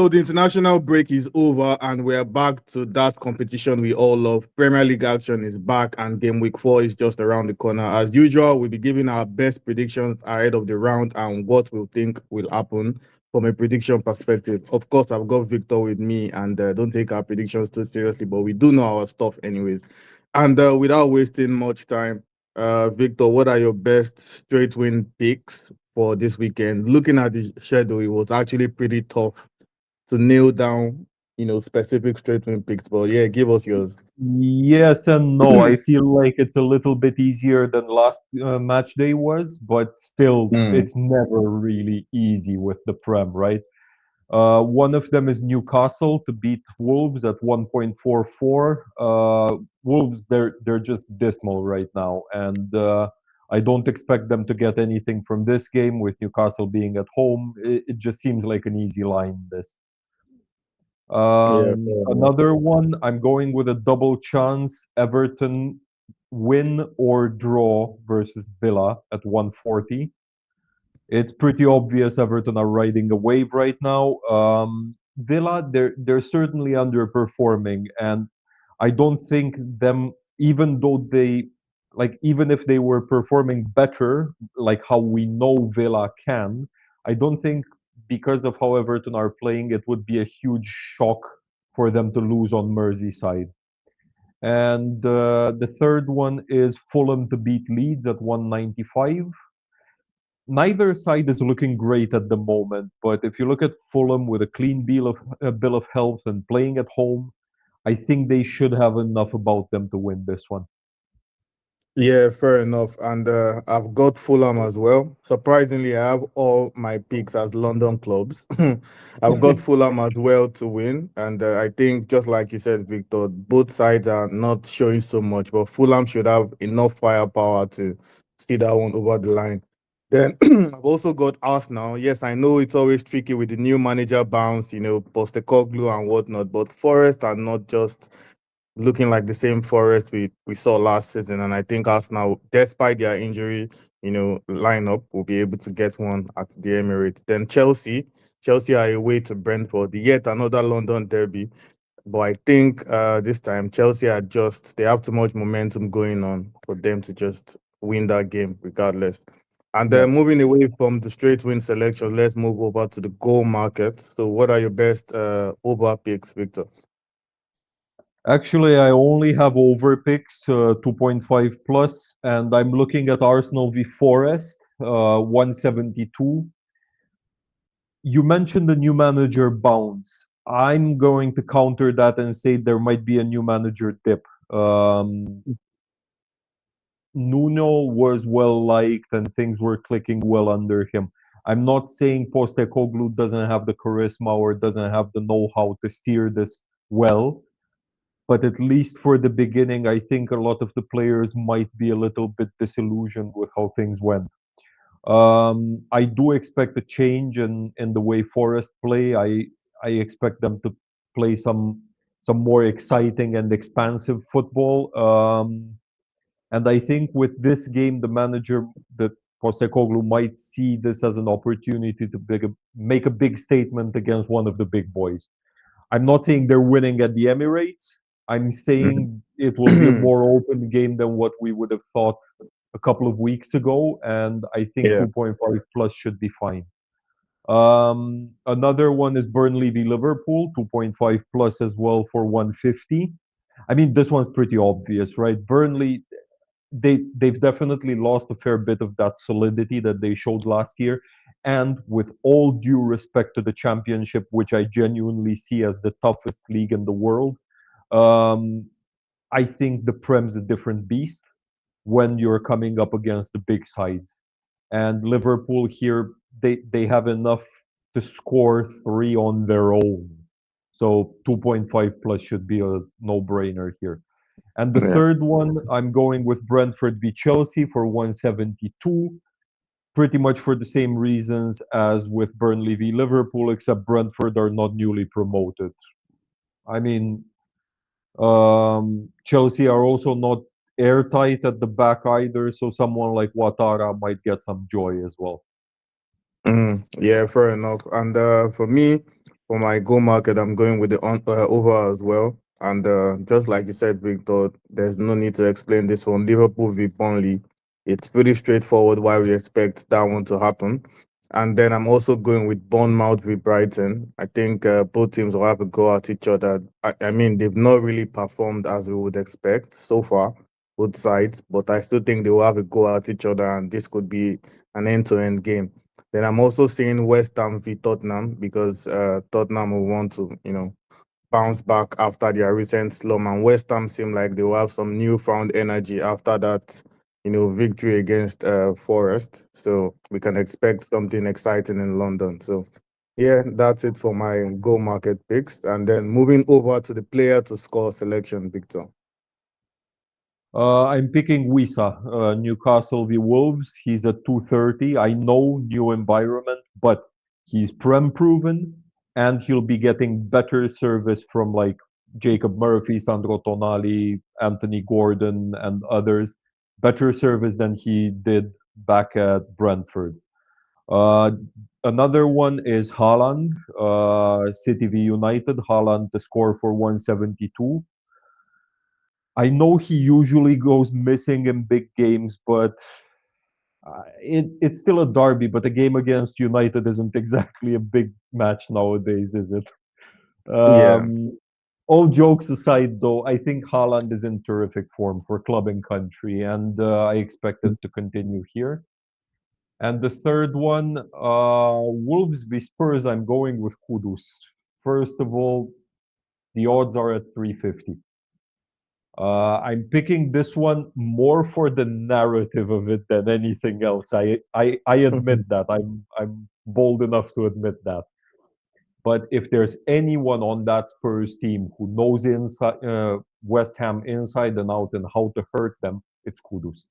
the international break is over and we're back to that competition we all love. Premier League action is back and game week 4 is just around the corner. As usual, we'll be giving our best predictions ahead of the round and what we think will happen from a prediction perspective. Of course, I've got Victor with me and don't take our predictions too seriously, but we do know our stuff anyways. And without wasting much time, Victor, what are your best straight win picks for this weekend? Looking at the schedule, it was actually pretty tough to nail down, specific straight win picks. But yeah, give us yours. Yes and no. I feel like it's a little bit easier than last match day was, but still, Mm. it's never really easy with the Prem, right? One of them is Newcastle to beat Wolves at 1.44. Wolves, they're just dismal right now, and I don't expect them to get anything from this game with Newcastle being at home. It just seems like an easy line. This. Yeah, fair enough. Another one, I'm going with a double chance Everton win or draw versus Villa at 140. It's pretty obvious Everton are riding a wave right now. Villa, they're certainly underperforming, and I don't think them, even though even if they were performing better, like how we know Villa can, I don't think because of how Everton are playing, it would be a huge shock for them to lose on Merseyside. And the third one is Fulham to beat Leeds at 195. Neither side is looking great at the moment, but if you look at Fulham with a clean bill of health and playing at home, I think they should have enough about them to win this one. Yeah, fair enough. And I've got Fulham as well. Surprisingly, I have all my picks as London clubs. I've got Fulham as well to win. And I think, just like you said, Victor, both sides are not showing so much, but Fulham should have enough firepower to see that one over the line. Then I've also got Arsenal. Yes, I know it's always tricky with the new manager bounce, Postecoglou and whatnot, but Forest are not just looking like the same Forest we saw last season. And I think Arsenal, despite their injury, lineup, will be able to get one at the Emirates. Then Chelsea are away to Brentford, yet another London derby. But I think this time Chelsea they have too much momentum going on for them to just win that game regardless. And Yeah. then moving away from the straight win selection, let's move over to the goal market. So what are your best over picks, Victor? Actually, I only have over picks 2.5 plus, and I'm looking at Arsenal v Forest 172. You mentioned the new manager bounce. I'm going to counter that and say there might be a new manager dip. Nuno was well liked and things were clicking well under him. I'm not saying Postecoglou doesn't have the charisma or doesn't have the know-how to steer this well, but at least for the beginning, I think a lot of the players might be a little bit disillusioned with how things went. I do expect a change in the way Forest play. I expect them to play some more exciting and expansive football. And I think with this game, the manager, that Postecoglou, might see this as an opportunity to make a big statement against one of the big boys. I'm not saying they're winning at the Emirates. I'm saying it will be a more open game than what we would have thought a couple of weeks ago, and I think Yeah. 2.5 plus should be fine. Another one is Burnley v Liverpool, 2.5 plus as well for 150. I mean, this one's pretty obvious, right? Burnley, they've definitely lost a fair bit of that solidity that they showed last year. And with all due respect to the championship, which I genuinely see as the toughest league in the world, um, I think the Prem's a different beast when you're coming up against the big sides. And Liverpool here, they have enough to score three on their own. So 2.5 plus should be a no-brainer here. And the Yeah. third one, I'm going with Brentford v Chelsea for 172, pretty much for the same reasons as with Burnley v Liverpool, except Brentford are not newly promoted. I mean, Chelsea are also not airtight at the back either, so someone like Ouattara might get some joy as well. Yeah, fair enough. And for me, For my go market, I'm going with the over as well. And just like you said, Victor, there's no need to explain this one. Liverpool v Burnley. It's pretty straightforward why we expect that one to happen. And then I'm also going with Bournemouth v Brighton. I think both teams will have a go at each other. I mean, they've not really performed as we would expect so far, both sides, but I still think they will have a go at each other, and this could be an end-to-end game. Then I'm also seeing West Ham v Tottenham because Tottenham will want to, bounce back after their recent slump, and West Ham seem like they will have some newfound energy after that, victory against Forest. So we can expect something exciting in London. So yeah, that's it for my go market picks. And then moving over to the player to score selection, Victor. I'm picking Wisa, Newcastle v Wolves. He's at 230. I know new environment, but he's prem proven, and he'll be getting better service from like Jacob Murphy, Sandro Tonali, Anthony Gordon, and others. Better service than he did back at Brentford. Uh, Another one is Haaland, City v United. Haaland to score for 172. I know he usually goes missing in big games, but it's still a derby. But a game against United isn't exactly a big match nowadays, is it? Yeah, All jokes aside, though, I think Haaland is in terrific form for club and country, and I expect it to continue here. And the third one, Wolves v Spurs, I'm going with Kudus. First of all, the odds are at 350. I'm picking this one more for the narrative of it than anything else. I admit that. I'm bold enough to admit that. But if there's anyone on that Spurs team who knows West Ham inside and out and how to hurt them, it's Kudus.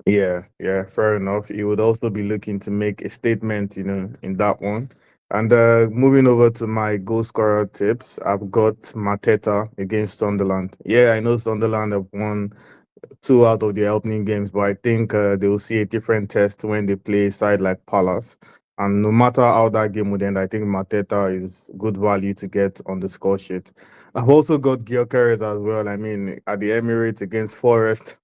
yeah, fair enough. You would also be looking to make a statement, in that one. And moving over to my goal scorer tips, I've got Mateta against Sunderland. Yeah, I know Sunderland have won two out of their opening games, but I think they will see a different test when they play a side like Palace. And no matter how that game would end, I think Mateta is good value to get on the score sheet. I've also got Gyökeres as well. I mean, at the Emirates against Forest.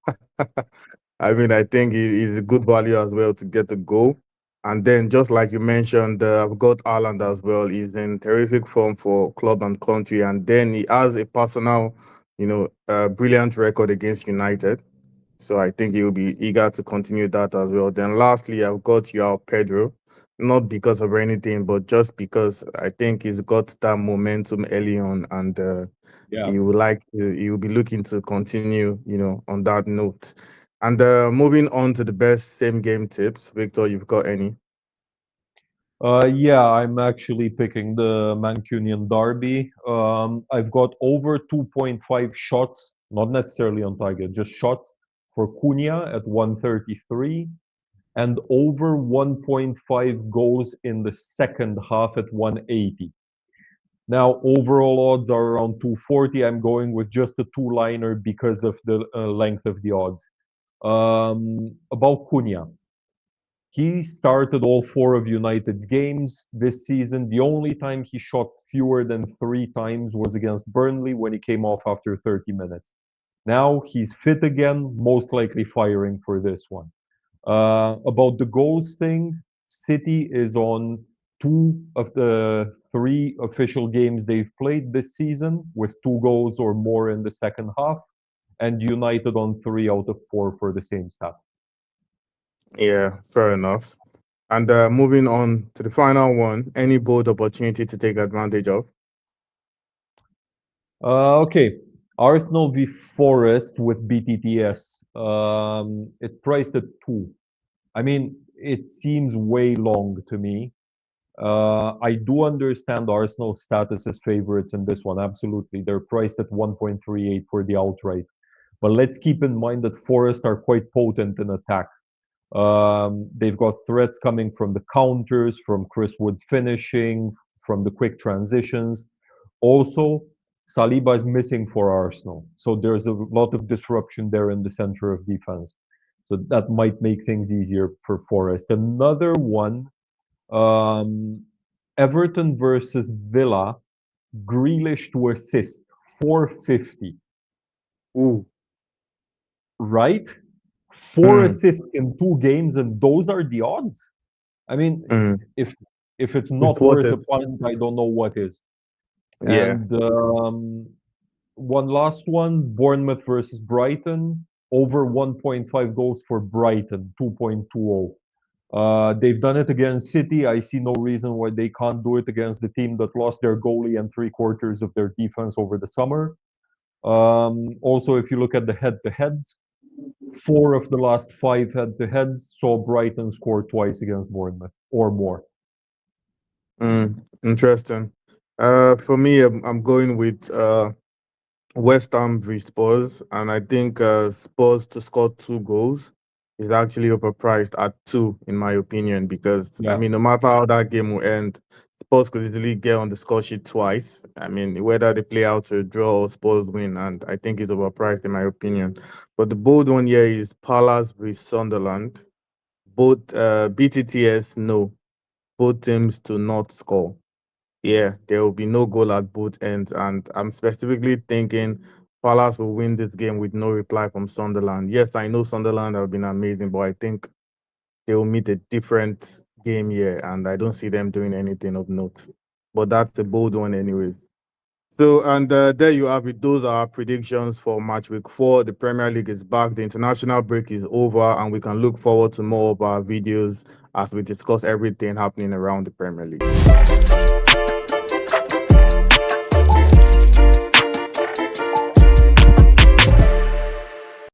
I mean, I think he's a good value as well to get the goal. And then, just like you mentioned, I've got Ireland as well. He's in terrific form for club and country. And then he has a personal, brilliant record against United. So I think he'll be eager to continue that as well. Then, lastly, I've got Joao Pedro, not because of anything, but just because I think he's got that momentum early on, and Yeah. he will be looking to continue, on that note. And moving on to the best same game tips, Victor, you've got any? Yeah, I'm actually picking the Mancunian Derby. I've got over 2.5 shots, not necessarily on target, just shots for Cunha at 133 and over 1.5 goals in the second half at 180. Now, overall odds are around 240. I'm going with just a two-liner because of the length of the odds. About Cunha. He started all four of United's games this season. The only time he shot fewer than three times was against Burnley when he came off after 30 minutes. Now he's fit again, most likely firing for this one. About the goals thing, City is on two of the three official games they've played this season with two goals or more in the second half, and United on 3 out of 4 for the same stat. Yeah, fair enough. And moving on to the final one, any bold opportunity to take advantage of? Okay. Arsenal v Forest with BTTS. It's priced at 2. I mean, it seems way long to me. I do understand Arsenal's status as favorites in this one. Absolutely. They're priced at 1.38 for the outright. But let's keep in mind that Forest are quite potent in attack. They've got threats coming from the counters, from Chris Wood's finishing, from the quick transitions. Also, Saliba is missing for Arsenal, so there's a lot of disruption there in the center of defense. So that might make things easier for Forest. Another one, um, Everton versus Villa, Grealish to assist, 450, Ooh. right? Four Mm, assists in 2 games, and those are the odds. I mean, mm. if if it's It's not worth worth a it. punt, I don't know what is. Yeah. And one last one, Bournemouth versus Brighton, over 1.5 goals for Brighton, 2.20. They've done it against City. I see no reason why they can't do it against the team that lost their goalie and three-quarters of their defense over the summer. Also, if you look at the head-to-heads, 4 of the last 5 head-to-heads saw Brighton score twice against Bournemouth or more. Interesting. For me, I'm going with West Ham v Spurs, and I think Spurs to score 2 goals is actually overpriced at two, in my opinion, because I Yeah. mean, no matter how that game will end, Spurs could easily get on the score sheet twice. I mean, whether they play out to a draw or Spurs win, and I think it's overpriced, in my opinion. But the bold one here is Palace v Sunderland. Both BTTS, no, both teams to not score. Yeah, there will be no goal at both ends, and I'm specifically thinking Palace will win this game with no reply from Sunderland. Yes, I know Sunderland have been amazing, but I think they will meet a different game here, and I don't see them doing anything of note. But that's a bold one, anyways. So, and there you have it. Those are our predictions for match week 4. The Premier League is back. The international break is over, and we can look forward to more of our videos as we discuss everything happening around the Premier League.